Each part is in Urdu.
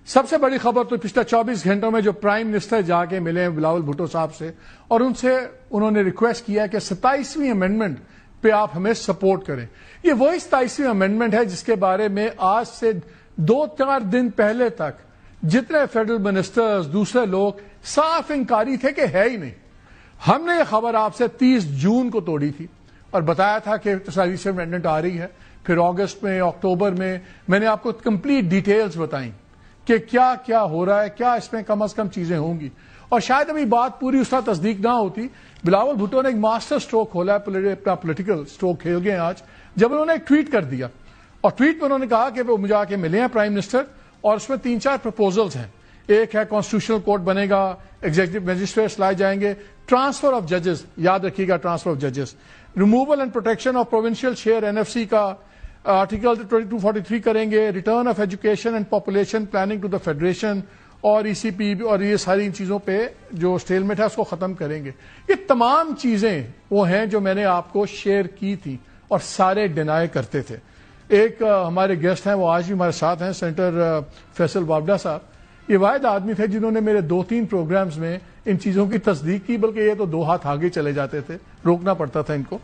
سب سے بڑی خبر تو پچھلے 24 گھنٹوں میں جو پرائم منسٹر جا کے ملے ہیں بلاول بھٹو صاحب سے اور ان سے انہوں نے ریکویسٹ کیا کہ 27ویں امینڈمنٹ پہ آپ ہمیں سپورٹ کریں. یہ وہی 27ویں امینڈمنٹ ہے جس کے بارے میں آج سے 2-4 دن پہلے تک جتنے فیڈرل منسٹرز دوسرے لوگ صاف انکاری تھے کہ ہے ہی نہیں. ہم نے یہ خبر آپ سے 30 جون کو توڑی تھی اور بتایا تھا کہ 27ویں امینڈمنٹ آ رہی ہے. پھر اگست میں اکتوبر میں نے آپ کو کمپلیٹ ڈیٹیلز بتائیں کہ کیا کیا ہو رہا ہے, کیا اس میں کم از کم چیزیں ہوں گی. اور شاید ابھی بات پوری اس طرح تصدیق نہ ہوتی. بلاول بھٹو نے ایک ماسٹر سٹروک کھولا ہے, اپنا پولیٹیکل سٹروک کھیل گئے آج, جب انہوں نے ایک ٹویٹ کر دیا اور ٹویٹ میں انہوں نے کہا کہ وہ مجھے آ کے ملے ہیں پرائم منسٹر اور اس میں 3-4 پرپوزلز ہیں. ایک ہے کانسٹیٹیوشنل کورٹ بنے گا, ایگزیکٹو میجسٹریٹس لائے جائیں گے, ٹرانسفر آف ججز, یاد رکھیے گا ٹرانسفر آف ججز, removal and protection of provincial share NFC کا آرٹیکل 2243 کریں گے, return of education and population planning to the federation اور ECP اور یہ ساری ان چیزوں پہ جو اسٹیلمیٹ ہے اس کو ختم کریں گے. یہ تمام چیزیں وہ ہیں جو میں نے آپ کو شیئر کی تھی اور سارے ڈینائی کرتے تھے. ایک ہمارے گیسٹ ہیں, وہ آج بھی ہمارے ساتھ ہیں, سینیٹر فیصل وابڈا صاحب. یہ واحد آدمی تھے جنہوں نے میرے 2-3 پروگرامز میں ان چیزوں کی تصدیق کی, بلکہ یہ تو 2 ہاتھ آگے چلے جاتے تھے, روکنا پڑتا تھا ان کو.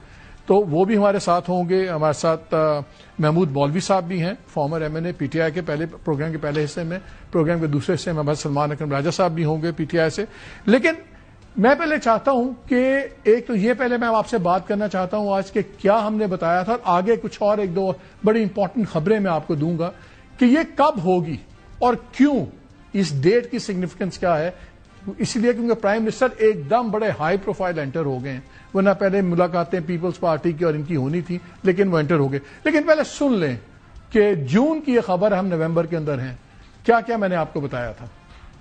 تو وہ بھی ہمارے ساتھ ہوں گے. ہمارے ساتھ محمود مولوی صاحب بھی ہیں, فارمر MNA PTI کے پہلے پروگرام کے پہلے حصے میں, پروگرام کے دوسرے حصے میں ہمارے سلمان اکرم راجہ صاحب بھی ہوں گے PTI سے. لیکن میں پہلے چاہتا ہوں کہ ایک تو یہ پہلے میں آپ سے بات کرنا چاہتا ہوں آج کہ کیا ہم نے بتایا تھا, آگے کچھ اور 1-2 بڑی امپورٹنٹ خبریں میں آپ کو دوں گا کہ یہ کب ہوگی اور کیوں, اس ڈیٹ کی سگنیفیکنس کیا ہے. اس لیے کیونکہ پرائم منسٹر ایک دم بڑے ہائی پروفائل انٹر ہو گئے ہیں, ورنہ پہلے ملاقاتیں پیپلز پارٹی کی اور ان کی ہونی تھی, لیکن وہ انٹر ہو گئے. لیکن پہلے سن لیں کہ جون کی یہ خبر ہم نومبر کے اندر ہیں. کیا کیا میں نے آپ کو بتایا تھا.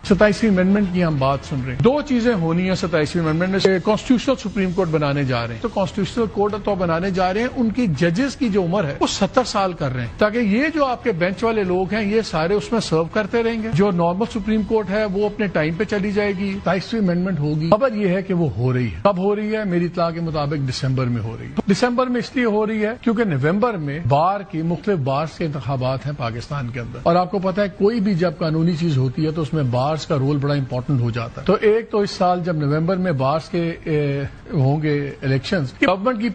27ویں امینڈمنٹ کی ہم بات سن رہے ہیں. 2 چیزیں ہونی ہیں 27ویں امینڈمنٹ میں سے. کانسٹیٹیوشنل سپریم کورٹ بنانے جا رہے ہیں, تو کانسٹیٹیوشنل کورٹ تو بنانے جا رہے ہیں, ان کی ججز کی جو عمر ہے وہ 70 سال کر رہے ہیں, تاکہ یہ جو آپ کے بینچ والے لوگ ہیں یہ سارے اس میں سرو کرتے رہیں گے. جو نارمل سپریم کورٹ ہے وہ اپنے ٹائم پہ چلی جائے گی. 27ویں امینڈمنٹ ہوگی. خبر یہ ہے کہ وہ ہو رہی ہے. کب ہو رہی ہے؟ میری اطلاع کے مطابق دسمبر میں ہو رہی ہے. دسمبر میں اس لیے ہو رہی ہے کیونکہ نومبر میں بار کی مختلف بارز کے انتخابات ہیں پاکستان کے اندر, اور آپ کو پتا ہے کوئی بھی جب قانونی چیز ہوتی ہے تو اس میں بارز کا رول بڑا امپورٹنٹ ہو جاتا ہے. تو ایک تو اس سال جب نومبر میں بارز کے ہوں گے الیکشنز, گورنمنٹ کی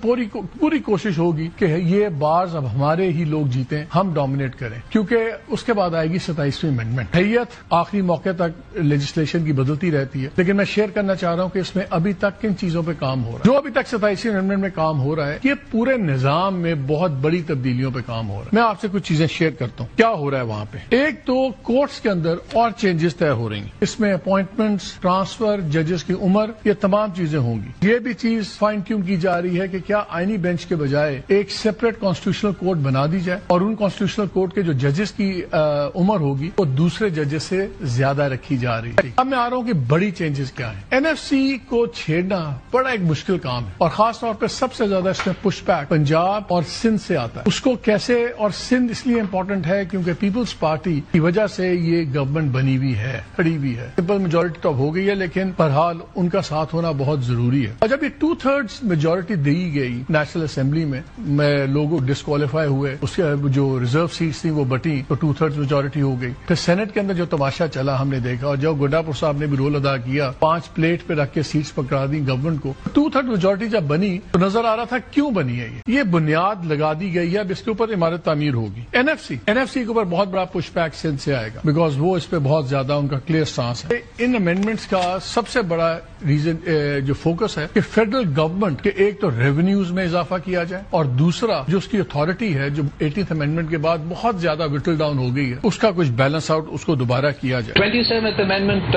پوری کوشش ہوگی کہ یہ بارز اب ہمارے ہی لوگ جیتیں, ہم ڈومینیٹ کریں, کیونکہ اس کے بعد آئے گی 27ویں امینڈمنٹ. حیت آخری موقع تک لیجسلیشن کی بدلتی رہتی ہے, لیکن میں شیئر کرنا چاہ رہا ہوں کہ اس میں ابھی تک کن چیزوں پہ کام ہو رہا ہے. جو ابھی تک 27ویں امینڈمنٹ میں کام ہو رہا ہے یہ پورے نظام میں بہت بڑی تبدیلیوں پہ کام ہو رہا ہے. میں آپ سے کچھ چیزیں شیئر کرتا ہوں کیا ہو رہا ہے وہاں پہ. ایک تو کورٹس کے اندر اور چینجز طے ہو رہی ہیں. اس میں اپوائنٹمنٹس, ٹرانسفر, ججز کی عمر, یہ تمام چیزیں ہوں گی. یہ بھی چیز فائن ٹیون کی جا رہی ہے کہ کیا آئینی بینچ کے بجائے ایک سیپریٹ کانسٹیٹیوشنل کورٹ بنا دی جائے, اور ان کانسٹیٹیوشنل کورٹ کے جو ججز کی عمر ہوگی وہ دوسرے ججز سے زیادہ رکھی جا رہی ہے. اب میں آ رہا ہوں کہ بڑی چینجز کیا ہیں. NFC کو چھیڑنا بڑا ایک مشکل کام ہے, اور خاص طور پہ سب سے زیادہ اس میں پش بیک پنجاب اور سندھ سے آتا ہے. اس کو کیسے, اور سندھ اس لیے امپورٹنٹ ہے کیونکہ پیپلز پارٹی کی وجہ سے یہ گورنمنٹ بنی ہوئی ہے, کھڑی ہوئی ہے. سمپل میجورٹی تو ہو گئی ہے, لیکن بہرحال ان کا ساتھ ہونا بہت ضروری ہے. اور جب یہ 2/3 میجورٹی دی گئی نیشنل اسمبلی میں لوگ ڈسکوالیفائی ہوئے, اس کے جو ریزرو سیٹس تھیں وہ بٹی, تو 2/3 میجورٹی ہو گئی. پھر سینٹ کے اندر جو تماشا چلا ہم نے دیکھا, اور جو گڈاپور صاحب نے بھی رول ادا کیا, 5 پلیٹ پہ رکھ کے سیٹس پکڑا دی گورنمنٹ کو. 2/3 میجورٹی جب بنی تو نظر آ رہا تھا کیوں بنی ہے یہ بنیاد لگا دی گئی ہے, اب اس کے اوپر عمارت تعمیر ہوگی. NFC کے اوپر بہت بڑا پش بیک سندھ سے آئے گا, بیکاز وہ اس پہ بہت زیادہ ان کا کلیئر سٹانس ہے. ان امینڈمنٹس کا سب سے بڑا ریزن جو فوکس ہے کہ فیڈرل گورنمنٹ کے ایک تو ریونیوز میں اضافہ کیا جائے, اور دوسرا جو اس کی اتھارٹی ہے جو 18th امینڈمنٹ کے بعد بہت زیادہ وٹل ڈاؤن ہو گئی ہے, اس کا کچھ بیلنس آؤٹ اس کو دوبارہ کیا جائے. 27th امینڈمنٹ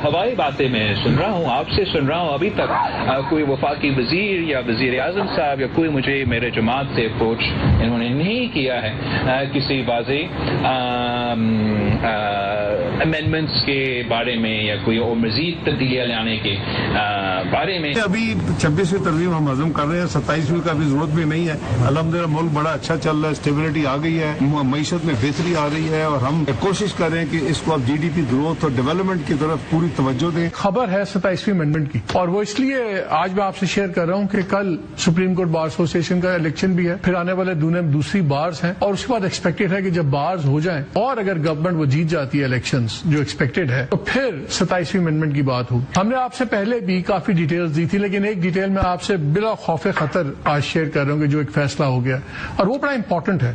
ہوائی باتیں میں سن رہا ہوں, آپ سے سن رہا ہوں, ابھی تک کوئی وفاقی وزیر یا وزیر اعظم صاحب یا کوئی مجھے میرے جماعت سے اپروچ انہوں نے نہیں کیا ہے کسی واضح امینڈمنٹس کے بارے میں یا کوئی اور مزید تبدیلیاں لانے کے بارے میں ابھی 26ویں ترمیم ہم ہضم کر رہے ہیں, 27ویں کا بھی ضرورت بھی نہیں ہے. الحمدللہ ملک بڑا اچھا چل رہا ہے, اسٹیبلٹی آ گئی ہے, معیشت میں بہتری آ رہی ہے, اور ہم کوشش کر رہے ہیں کہ اس کو اب جی ڈی پی گروتھ اور ڈیولپمنٹ کی طرف پوری توجہ دیں. خبر ہے 27ویں امینڈمنٹ کی, اور وہ اس لیے آج میں آپ سے شیئر کر رہا ہوں کہ کل سپریم کورٹ بار ایسوسی ایشن کا الیکشن بھی ہے, پھر آنے والے دوسری بارز ہیں, اور اس کے بعد ایکسپیکٹڈ ہے کہ جب بارز ہو جائیں اور اگر گورنمنٹ وہ جیت جاتی ہے الیکشنز جو ایکسپیکٹڈ ہے, تو پھر 27ویں امینڈمنٹ کی بات ہوگی. ہم نے آپ سے پہلے بھی کافی ڈیٹیلز دی تھی, لیکن ایک ڈیٹیل میں آپ سے بلا خوف خطر آج شیئر کر رہا ہوں کہ جو ایک فیصلہ ہو گیا اور وہ بڑا امپورٹنٹ ہے.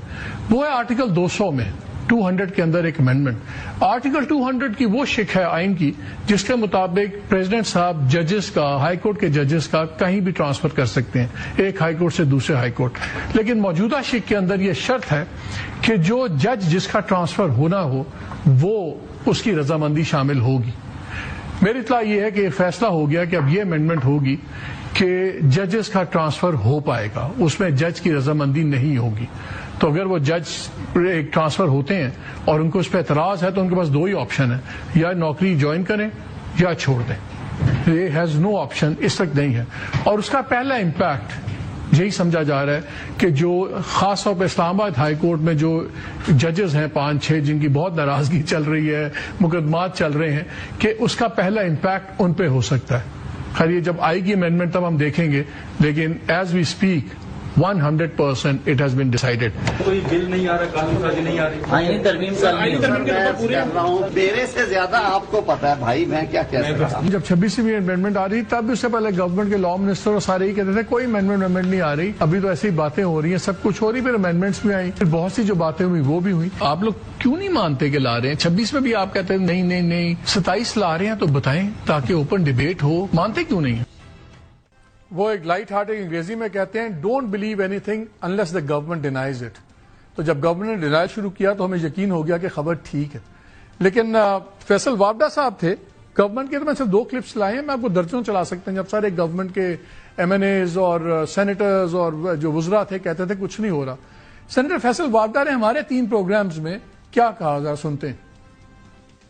وہ ہے آرٹیکل 200 میں 200 کے اندر ایک امینڈمنٹ. آرٹیکل 200 کی وہ شق ہے آئین کی جس کے مطابق پریزیڈنٹ صاحب ججز کا, ہائی کورٹ کے ججز کا کہیں بھی ٹرانسفر کر سکتے ہیں, ایک ہائی کورٹ سے دوسرے ہائی کورٹ. لیکن موجودہ شق کے اندر یہ شرط ہے کہ جو جج جس کا ٹرانسفر ہونا ہو وہ اس کی رضامندی شامل ہوگی. میری اطلاع یہ ہے کہ فیصلہ ہو گیا کہ اب یہ امینڈمنٹ ہوگی کہ ججز کا ٹرانسفر ہو پائے گا, اس میں جج کی رضامندی نہیں ہوگی. تو اگر وہ جج ایک ٹرانسفر ہوتے ہیں اور ان کو اس پہ اعتراض ہے تو ان کے پاس دو ہی آپشن ہے, یا نوکری جوائن کریں یا چھوڑ دیں. یہ ہیز نو آپشن اس وقت نہیں ہے. اور اس کا پہلا امپیکٹ یہی سمجھا جا رہا ہے کہ جو خاص طور پہ اسلام آباد ہائی کورٹ میں جو ججز ہیں 5-6 جن کی بہت ناراضگی چل رہی ہے, مقدمات چل رہے ہیں, کہ اس کا پہلا امپیکٹ ان پہ ہو سکتا ہے. خیر یہ جب آئے گی امینڈمنٹ تب ہم دیکھیں گے, لیکن as we speak 100% it has been decided. کوئی بل نہیں آ رہا, قانون سازی نہیں آ رہی, آئینی ترمیم کر رہا ہوں. میرے سے زیادہ آپ کو پتا ہے بھائی, میں کیا کہہ سکتا ہوں. جب 26ویں امینڈمنٹ آ رہی تب بھی اس سے پہلے گورنمنٹ کے لا منسٹر اور سارے ہی کہتے تھے کوئی امینڈمنٹ نہیں آ رہی. ابھی تو ایسی باتیں ہو رہی ہیں, سب کچھ ہو رہی, پھر امینڈمنٹس بھی آئی, پھر بہت سی جو باتیں ہوئی وہ بھی ہوئی. آپ لوگ کیوں نہیں مانتے کہ لا رہے ہیں؟ 26 میں بھی آپ کہتے ہیں نہیں 27 لا رہے ہیں, تو بتائیں تاکہ اوپن ڈبیٹ ہو. مانتے کیوں نہیں ہیں؟ وہ ایک لائٹ ہارٹڈ انگریزی میں کہتے ہیں don't believe any thing unless the government denies it. تو جب گورنمنٹ نے ڈینائی شروع کیا تو ہمیں یقین ہو گیا کہ خبر ٹھیک ہے. لیکن فیصل وابڈا صاحب تھے گورنمنٹ کے, تو میں صرف 2 کلپس لائے ہیں, میں آپ کو درجنوں چلا سکتا ہوں. جب سارے گورنمنٹ کے ایم این ایز اور سینیٹرز اور جو وزراء تھے کہتے تھے کچھ نہیں ہو رہا. سینیٹر فیصل وابڈا نے ہمارے 3 پروگرامز میں کیا کہا, ذرا سنتے ہیں.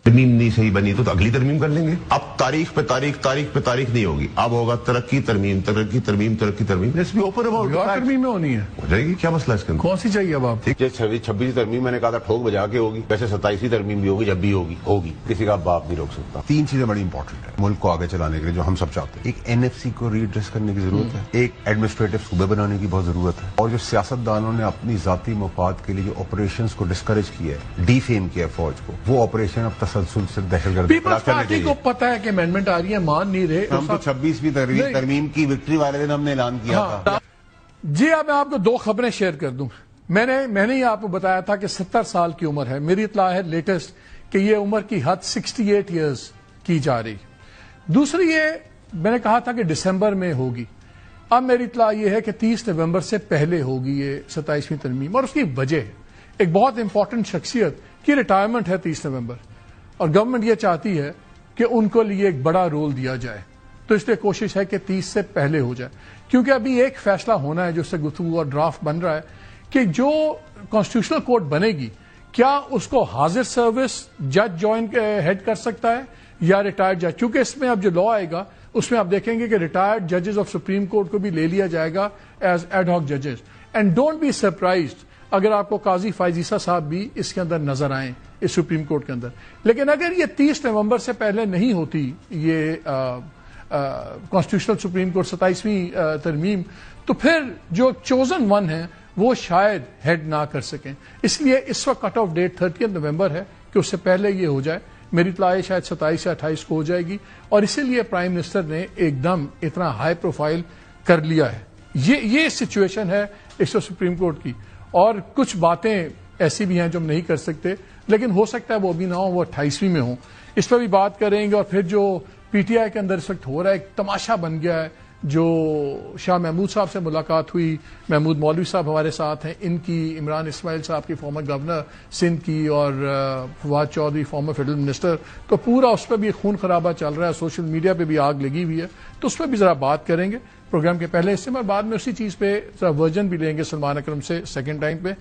ترمیم نہیں صحیح بنی تو اگلی ترمیم کر لیں گے. اب تاریخ پہ تاریخ نہیں ہوگی, اب ہوگا ترقی ترمیم. Let's be open about. ترمیم میں ہونی ہے, ہو جائے گی, کیا مسئلہ ہے اس کے اندر؟ کون سی چاہیے اب آپ؟ 26 ترمیم میں نے کہا تھا ٹھوک بجا کے ہوگی, ویسے 27ویں ترمیم بھی ہوگی, جب بھی ہوگی, کسی کا باپ نہیں روک سکتا. 3 چیزیں بڑی امپورٹنٹ ہیں ملک کو آگے چلانے کے لیے جو ہم سب چاہتے ہیں. ایک NFC کو ری ایڈریس کرنے کی ضرورت ہے, ایک ایڈمنسٹریٹو صوبے بنانے کی بہت ضرورت ہے, اور جو سیاستدانوں نے اپنی ذاتی مفاد کے لیے جو آپریشنز کو ڈسکریج کیا ہے, ڈی فیم کیا ہے فوج کو, وہ آپریشن اب تسلسل سے دہشت گردی پیپلز پارٹی کو پتا ہے کہ امینڈمنٹ آ رہی ہے, مان نہیں رہے. ہم تو 26ویں ترمیم کی وکٹری والے دن ہم نے اعلان کیا تھا. جی اب میں آپ کو 2 خبریں شیئر کر دوں. میں نے ہی آپ کو بتایا تھا کہ 70 سال کی عمر ہے. میری اطلاع ہے لیٹسٹ کہ یہ عمر کی حد 68 ایئرز کی جا رہی. دوسری یہ میں نے کہا تھا کہ دسمبر میں ہوگی, اب میری اطلاع یہ ہے کہ 30 نومبر سے پہلے ہوگی یہ 27ویں ترمیم. اور اس کی وجہ ایک بہت امپورٹنٹ شخصیت کی ریٹائرمنٹ ہے 30 نومبر, اور گورنمنٹ یہ چاہتی ہے کہ ان کو لیے ایک بڑا رول دیا جائے. تو اس لیے کوشش ہے کہ 30 سے پہلے ہو جائے, کیونکہ ابھی ایک فیصلہ ہونا ہے جو سے گفتگو اور ڈرافٹ بن رہا ہے کہ جو کانسٹیٹیوشنل کورٹ بنے گی کیا اس کو حاضر سروس جج جوائن ہیڈ کر سکتا ہے یا ریٹائرڈ جج. کیونکہ اس میں اب جو لا آئے گا اس میں آپ دیکھیں گے کہ ریٹائرڈ ججز آف سپریم کورٹ کو بھی لے لیا جائے گا ایز ایڈ ہاک ججز. اینڈ ڈونٹ بی سرپرائزڈ اگر آپ کو قاضی فائز عیسیٰ صاحب بھی اس کے اندر نظر آئیں اس سپریم کورٹ کے اندر. لیکن اگر یہ 30 نومبر سے پہلے نہیں ہوتی یہ کانسٹیٹیوشنل سپریم کورٹ 27ویں ترمیم, تو پھر جو چوزن ون ہیں وہ شاید ہیڈ نہ کر سکیں. اس لیے اس وقت کٹ آف ڈیٹ 30 نومبر ہے کہ اس سے پہلے یہ ہو جائے. میری اطلاع شاید 27 یا 28 کو ہو جائے گی, اور اسی لیے پرائم منسٹر نے ایک دم اتنا ہائی پروفائل کر لیا ہے. یہ سچویشن ہے اس سپریم کورٹ کی. اور کچھ باتیں ایسی بھی ہیں جو ہم نہیں کر سکتے, لیکن ہو سکتا ہے وہ ابھی نہ ہوں, وہ 28ویں میں ہوں. اس پہ بھی بات کریں گے. اور پھر جو PTI کے اندر اس وقت ہو رہا ہے ایک تماشا بن گیا ہے. جو شاہ محمود صاحب سے ملاقات ہوئی, محمود مولوی صاحب ہمارے ساتھ ہیں, ان کی, عمران اسماعیل صاحب کی فارمر گورنر سندھ کی, اور Fawad Chaudhry former federal minister, تو پورا اس پہ بھی خون خرابہ چل رہا ہے, سوشل میڈیا پہ بھی آگ لگی ہوئی ہے. تو اس پہ بھی ذرا بات کریں گے پروگرام کے پہلے حصے میں, اور بعد میں اسی چیز پہ ذرا ورژن بھی لیں گے سلمان اکرم سے سیکنڈ ٹائم پہ.